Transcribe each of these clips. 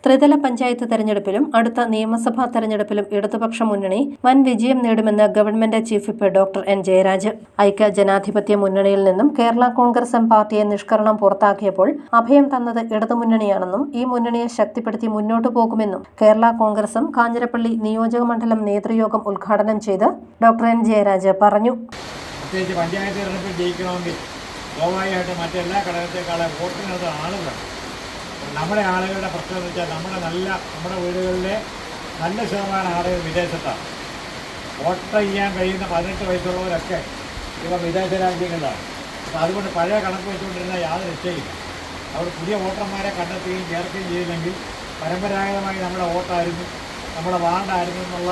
ത്രിതല പഞ്ചായത്ത് തെരഞ്ഞെടുപ്പിലും അടുത്ത നിയമസഭാ തെരഞ്ഞെടുപ്പിലും ഇടതുപക്ഷ മുന്നണി വൻ വിജയം നേടുമെന്ന് government chief whip doctor N Jayaraj. ഐക്യ ജനാധിപത്യ മുന്നണിയിൽ നിന്നും കേരള കോൺഗ്രസ് എം പാർട്ടിയെ നിഷ്കരണം പുറത്താക്കിയപ്പോൾ അഭയം തന്നത് ഇടതുമുന്നണിയാണെന്നും ഈ മുന്നണിയെ ശക്തിപ്പെടുത്തി മുന്നോട്ടു പോകുമെന്നും കേരള കോൺഗ്രസും കാഞ്ഞിരപ്പള്ളി നിയോജക മണ്ഡലം നേതൃയോഗം ഉദ്ഘാടനം ചെയ്ത് ഡോക്ടർ എൻ ജയരാജ് പറഞ്ഞു. പ്രത്യേകിച്ച് പഞ്ചായത്ത് തെരഞ്ഞെടുപ്പിൽ ജയിക്കണമെങ്കിൽ സ്വാഭാവികമായിട്ട് മറ്റെല്ലാ ഘടകത്തെക്കാളും വോട്ടിനകത്ത് ആളുകളാണ്. നമ്മുടെ ആളുകളുടെ പ്രശ്നം എന്ന് വെച്ചാൽ നമ്മുടെ വീടുകളിലെ നല്ല ശതമാനം ആളുകൾ വിദേശത്താണ്. വോട്ട് ചെയ്യാൻ കഴിയുന്ന 18 വയസ്സുള്ളവരൊക്കെ ഇവർ വിദേശ രാജ്യങ്ങളിലാണ്. അപ്പോൾ അതുകൊണ്ട് പഴയ കണക്ക് വെച്ചുകൊണ്ടിരുന്ന യാതൊരു രക്ഷയില്ല. അവർ പുതിയ വോട്ടർമാരെ കണ്ടെത്തുകയും ചേർക്കുകയും ചെയ്തില്ലെങ്കിൽ പരമ്പരാഗതമായി നമ്മുടെ വോട്ടായിരുന്നു, നമ്മുടെ വാർഡായിരുന്നു എന്നുള്ള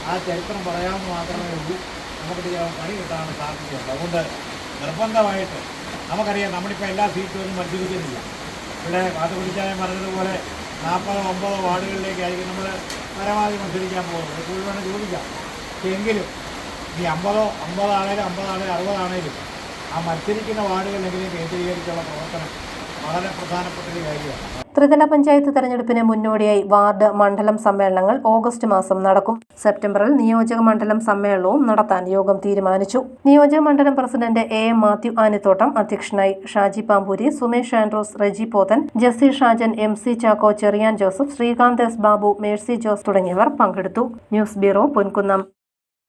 ആ ചരിത്രം പറയാമെന്ന് മാത്രമേ ഉള്ളൂ. നമുക്ക് പണി കിട്ടാനുള്ള സാധ്യതയുണ്ട്. അതുകൊണ്ട് നിർബന്ധമായിട്ട് നമുക്കറിയാം, നമ്മളിപ്പോൾ എല്ലാ സീറ്റും മത്സരിക്കുന്നില്ല. ഇവിടെ വാത്തുപിടിച്ചായ പറഞ്ഞതുപോലെ 40-50 വാർഡുകളിലേക്കായിരിക്കും നമ്മൾ പരമാവധി മത്സരിക്കാൻ പോകുന്നത്. കൂടുതൽ വേണം ചോദിക്കാം. എങ്കിലും ഈ 50 ആണേലും 60 ആണേലും ആ മത്സരിക്കുന്ന വാർഡുകളിലെങ്കിലും കേന്ദ്രീകരിച്ചുള്ള പ്രവർത്തനം വളരെ പ്രധാനപ്പെട്ട ഒരു കാര്യമാണ്. ത്രിതല പഞ്ചായത്ത് തെരഞ്ഞെടുപ്പിന് മുന്നോടിയായി വാർഡ് മണ്ഡലം സമ്മേളനങ്ങൾ ഓഗസ്റ്റ് മാസം നടക്കും. സെപ്റ്റംബറിൽ നിയോജക മണ്ഡലം സമ്മേളനവും നടത്താൻ യോഗം തീരുമാനിച്ചു. നിയോജക മണ്ഡലം പ്രസിഡന്റ് AM മാത്യു ആനിത്തോട്ടം അധ്യക്ഷനായി. ഷാജി പാമ്പൂരി, സുമേഷ് ആൻഡ്രോസ്, റെജി പോത്തൻ, ജെസ്സി ഷാജൻ, MC ചാക്കോ, ചെറിയാൻ ജോസഫ്, ശ്രീകാന്ത് S ബാബു, മേഴ്സി ജോസ് തുടങ്ങിയവർ പങ്കെടുത്തു. News bureau, Ponkunnam.